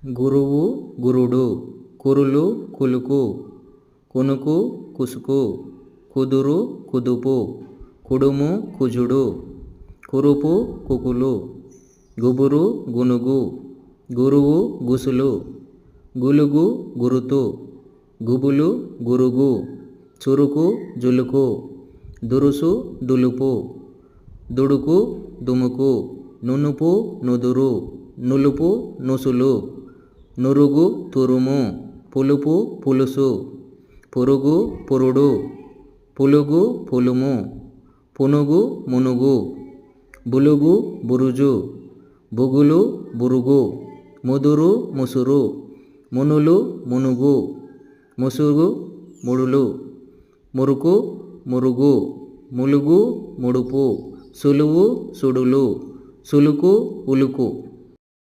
గురువు గురుడు, కురులు కులుకు, కునుకు కుసుకు, కుదురు కుదుపు, కుడుము కుజుడు, కురుపు కుకులు, గుబురు గునుగు, గురువు గుసులు, గులుగు గురుతు, గుబులు గురుగు, చురుకు జులుకు, దురుసు దులుపు, దుడుకు దుముకు, నునుపు నుదురు, నులుపు నుసులు, నురుగు తురుము, పులుపు పులుసు, పురుగు పురుడు, పులుగు పులుము, పునుగు మునుగు, బులుగు బురుజు, బుగులు బురుగు, ముదురు ముసురు, మునులు మునుగు, ముసుగు ముడులు, మురుకు మురుగు, ములుగు ముడుపు, సులువు సుడులు, సులుకు ఉలుకు.